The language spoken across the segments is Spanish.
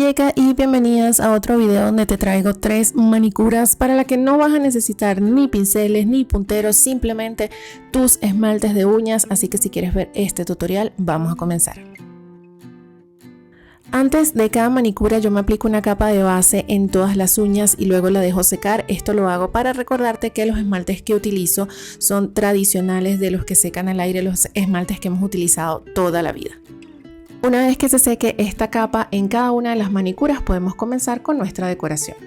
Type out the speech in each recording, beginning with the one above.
Yeca y bienvenidas a otro video donde te traigo 3 manicuras para la que no vas a necesitar ni pinceles ni punteros, simplemente tus esmaltes de uñas, así que si quieres ver este tutorial vamos a comenzar. Antes de cada manicura yo me aplico una capa de base en todas las uñas y luego la dejo secar. Esto lo hago para recordarte que los esmaltes que utilizo son tradicionales, de los que secan al aire, los esmaltes que hemos utilizado toda la vida. Una vez que se seque esta capa en cada una de las manicuras, podemos comenzar con nuestra decoración.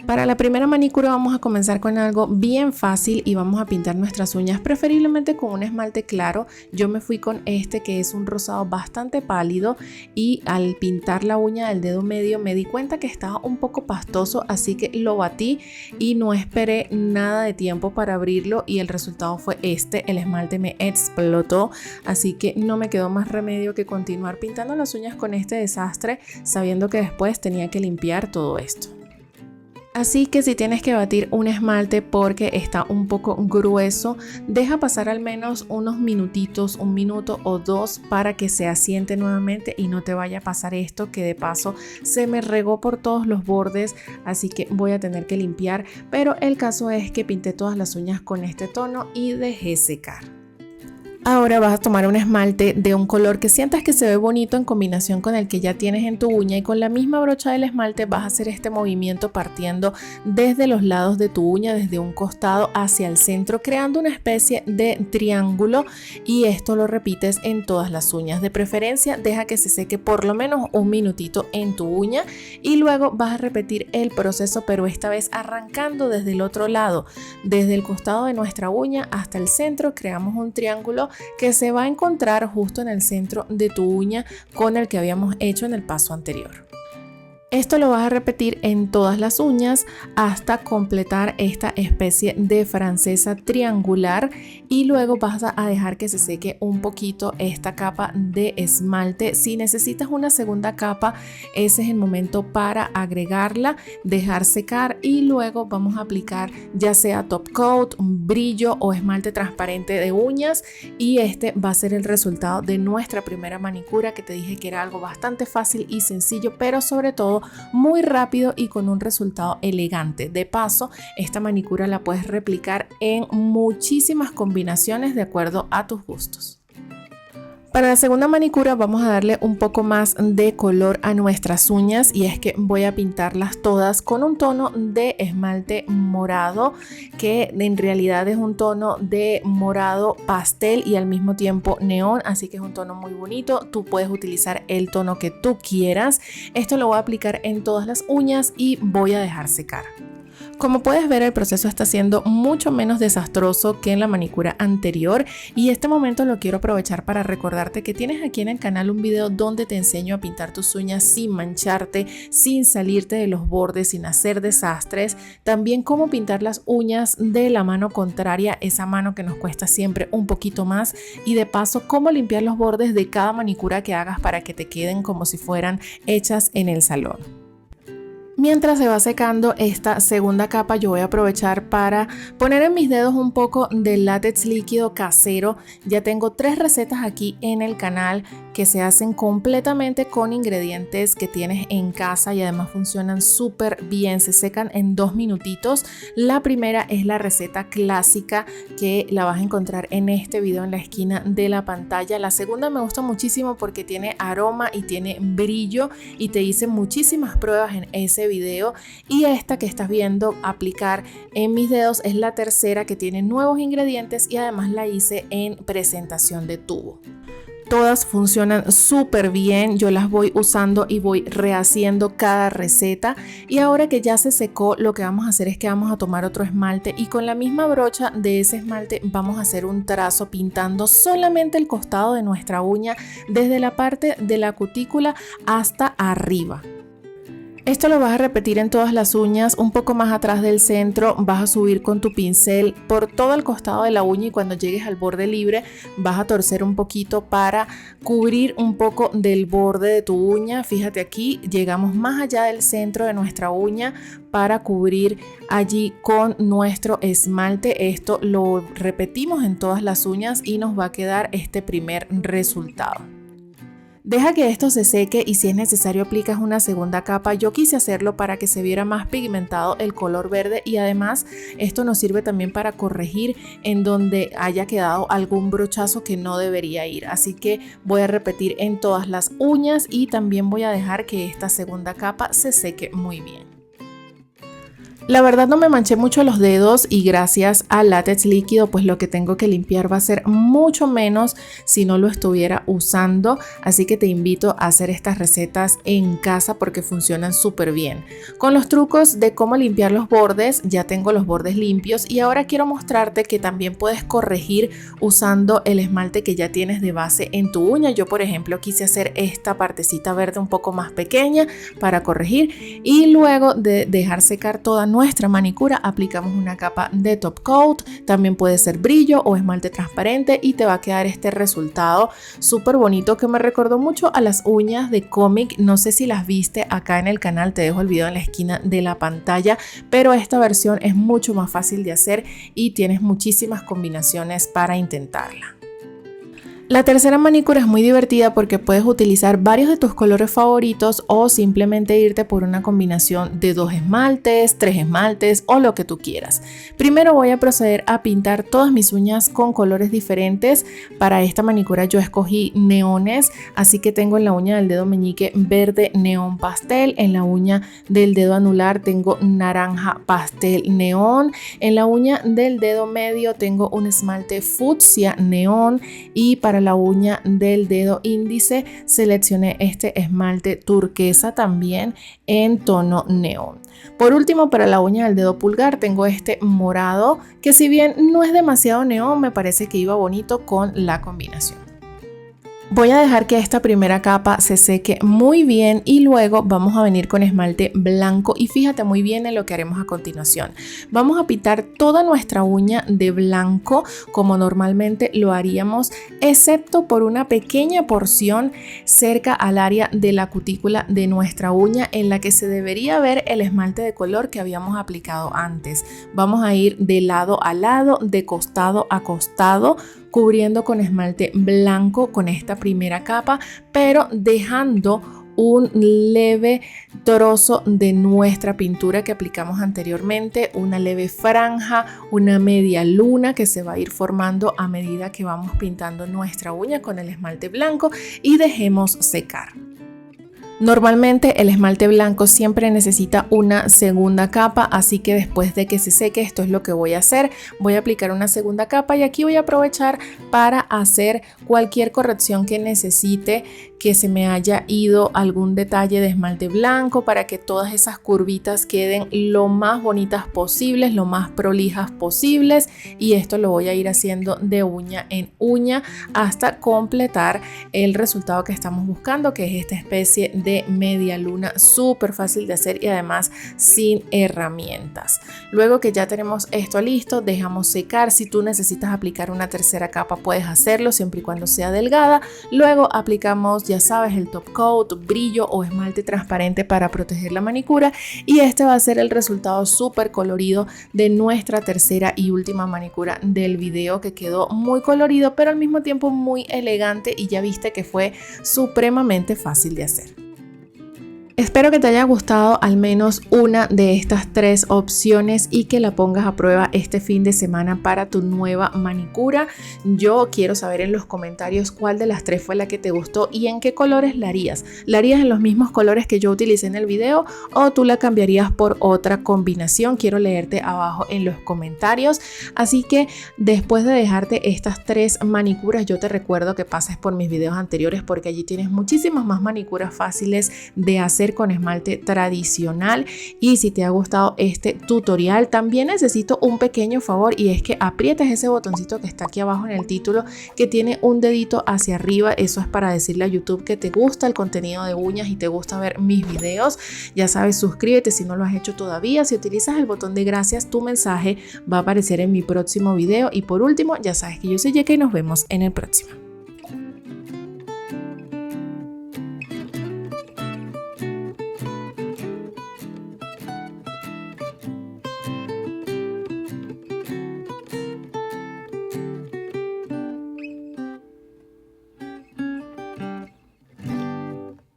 Para la primera manicura vamos a comenzar con algo bien fácil y vamos a pintar nuestras uñas, preferiblemente con un esmalte claro. Yo me fui con este, que es un rosado bastante pálido, y al pintar la uña del dedo medio me di cuenta que estaba un poco pastoso, así que lo batí y no esperé nada de tiempo para abrirlo y el resultado fue este. El esmalte me explotó, así que no me quedó más remedio que continuar pintando las uñas con este desastre, sabiendo que después tenía que limpiar todo esto. Así que si tienes que batir un esmalte porque está un poco grueso, deja pasar al menos unos minutitos, 1 minuto o 2, para que se asiente nuevamente y no te vaya a pasar esto, que de paso se me regó por todos los bordes, así que voy a tener que limpiar. Pero el caso es que pinté todas las uñas con este tono y dejé secar. Ahora vas a tomar un esmalte de un color que sientas que se ve bonito en combinación con el que ya tienes en tu uña, y con la misma brocha del esmalte vas a hacer este movimiento partiendo desde los lados de tu uña, desde un costado hacia el centro, creando una especie de triángulo, y esto lo repites en todas las uñas. De preferencia deja que se seque por lo menos 1 minutito en tu uña y luego vas a repetir el proceso, pero esta vez arrancando desde el otro lado, desde el costado de nuestra uña hasta el centro. Creamos un triángulo que se va a encontrar justo en el centro de tu uña con el que habíamos hecho en el paso anterior. Esto lo vas a repetir en todas las uñas hasta completar esta especie de francesa triangular, y luego vas a dejar que se seque un poquito esta capa de esmalte. Si necesitas una segunda capa, ese es el momento para agregarla, dejar secar, y luego vamos a aplicar ya sea top coat, un brillo o esmalte transparente de uñas, y este va a ser el resultado de nuestra primera manicura, que te dije que era algo bastante fácil y sencillo, pero sobre todo muy rápido y con un resultado elegante. De paso, esta manicura la puedes replicar en muchísimas combinaciones de acuerdo a tus gustos. Para la segunda manicura vamos a darle un poco más de color a nuestras uñas, y es que voy a pintarlas todas con un tono de esmalte morado, que en realidad es un tono de morado pastel y al mismo tiempo neón, así que es un tono muy bonito. Tú puedes utilizar el tono que tú quieras. Esto lo voy a aplicar en todas las uñas y voy a dejar secar. Como puedes ver, el proceso está siendo mucho menos desastroso que en la manicura anterior, y este momento lo quiero aprovechar para recordarte que tienes aquí en el canal un video donde te enseño a pintar tus uñas sin mancharte, sin salirte de los bordes, sin hacer desastres. También cómo pintar las uñas de la mano contraria, esa mano que nos cuesta siempre un poquito más, y de paso cómo limpiar los bordes de cada manicura que hagas para que te queden como si fueran hechas en el salón. Mientras se va secando esta segunda capa, yo voy a aprovechar para poner en mis dedos un poco de látex líquido casero. Ya tengo 3 recetas aquí en el canal que se hacen completamente con ingredientes que tienes en casa y además funcionan súper bien. Se secan en 2 minutitos. La primera es la receta clásica, que la vas a encontrar en este video en la esquina de la pantalla. La segunda me gusta muchísimo porque tiene aroma y tiene brillo, y te hice muchísimas pruebas en ese video, y esta que estás viendo aplicar en mis dedos es la tercera, que tiene nuevos ingredientes y además la hice en presentación de tubo. Todas funcionan súper bien, yo las voy usando y voy rehaciendo cada receta. Y ahora que ya se secó, lo que vamos a hacer es que vamos a tomar otro esmalte y con la misma brocha de ese esmalte vamos a hacer un trazo pintando solamente el costado de nuestra uña, desde la parte de la cutícula hasta arriba. Esto lo vas a repetir en todas las uñas. Un poco más atrás del centro vas a subir con tu pincel por todo el costado de la uña, y cuando llegues al borde libre vas a torcer un poquito para cubrir un poco del borde de tu uña. Fíjate, aquí llegamos más allá del centro de nuestra uña para cubrir allí con nuestro esmalte. Esto lo repetimos en todas las uñas y nos va a quedar este primer resultado. Deja que esto se seque y si es necesario aplicas una segunda capa. Yo quise hacerlo para que se viera más pigmentado el color verde y además esto nos sirve también para corregir en donde haya quedado algún brochazo que no debería ir. Así que voy a repetir en todas las uñas y también voy a dejar que esta segunda capa se seque muy bien. La verdad no me manché mucho los dedos y gracias al látex líquido pues lo que tengo que limpiar va a ser mucho menos si no lo estuviera usando, así que te invito a hacer estas recetas en casa porque funcionan súper bien. Con los trucos de cómo limpiar los bordes ya tengo los bordes limpios y ahora quiero mostrarte que también puedes corregir usando el esmalte que ya tienes de base en tu uña. Yo por ejemplo quise hacer esta partecita verde un poco más pequeña para corregir y luego de dejar secar toda nuestra manicura aplicamos una capa de top coat, también puede ser brillo o esmalte transparente y te va a quedar este resultado súper bonito que me recordó mucho a las uñas de cómic. No sé si las viste acá en el canal, te dejo el video en la esquina de la pantalla, pero esta versión es mucho más fácil de hacer y tienes muchísimas combinaciones para intentarla. La tercera manicura es muy divertida porque puedes utilizar varios de tus colores favoritos o simplemente irte por una combinación de 2 esmaltes, 3 esmaltes o lo que tú quieras. Primero voy a proceder a pintar todas mis uñas con colores diferentes. Para esta manicura yo escogí neones, así que tengo en la uña del dedo meñique verde neón pastel, en la uña del dedo anular tengo naranja pastel neón, en la uña del dedo medio tengo un esmalte fucsia neón y para la uña del dedo índice seleccioné este esmalte turquesa también en tono neón. Por último, para la uña del dedo pulgar tengo este morado que si bien no es demasiado neón, me parece que iba bonito con la combinación. Voy a dejar que esta primera capa se seque muy bien y luego vamos a venir con esmalte blanco y fíjate muy bien en lo que haremos a continuación. Vamos a pintar toda nuestra uña de blanco como normalmente lo haríamos, excepto por una pequeña porción cerca al área de la cutícula de nuestra uña en la que se debería ver el esmalte de color que habíamos aplicado antes. Vamos a ir de lado a lado, de costado a costado, cubriendo con esmalte blanco con esta primera capa, pero dejando un leve trozo de nuestra pintura que aplicamos anteriormente, una leve franja, una media luna que se va a ir formando a medida que vamos pintando nuestra uña con el esmalte blanco y dejemos secar. Normalmente el esmalte blanco siempre necesita una segunda capa, así que después de que se seque esto es lo que voy a hacer. Voy a aplicar una segunda capa y aquí voy a aprovechar para hacer cualquier corrección que necesite, que se me haya ido algún detalle de esmalte blanco para que todas esas curvitas queden lo más bonitas posibles, lo más prolijas posibles y esto lo voy a ir haciendo de uña en uña hasta completar el resultado que estamos buscando, que es esta especie de media luna súper fácil de hacer y además sin herramientas. Luego que ya tenemos esto listo, dejamos secar. Si tú necesitas aplicar una tercera capa puedes hacerlo siempre y cuando sea delgada. Luego aplicamos, ya sabes, el top coat, brillo o esmalte transparente para proteger la manicura y este va a ser el resultado súper colorido de nuestra tercera y última manicura del video, que quedó muy colorido pero al mismo tiempo muy elegante y ya viste que fue supremamente fácil de hacer. Espero que te haya gustado al menos una de estas 3 opciones y que la pongas a prueba este fin de semana para tu nueva manicura. Yo quiero saber en los comentarios cuál de las 3 fue la que te gustó y en qué colores la harías. ¿La harías en los mismos colores que yo utilicé en el video o tú la cambiarías por otra combinación? Quiero leerte abajo en los comentarios. Así que después de dejarte estas 3 manicuras, yo te recuerdo que pases por mis videos anteriores porque allí tienes muchísimas más manicuras fáciles de hacer con esmalte tradicional. Y si te ha gustado este tutorial, también necesito un pequeño favor y es que aprietes ese botoncito que está aquí abajo en el título que tiene un dedito hacia arriba. Eso es para decirle a YouTube que te gusta el contenido de uñas y te gusta ver mis videos. Ya sabes, suscríbete si no lo has hecho todavía. Si utilizas el botón de gracias, tu mensaje va a aparecer en mi próximo video. Y por último, ya sabes que yo soy Yeka y nos vemos en el próximo.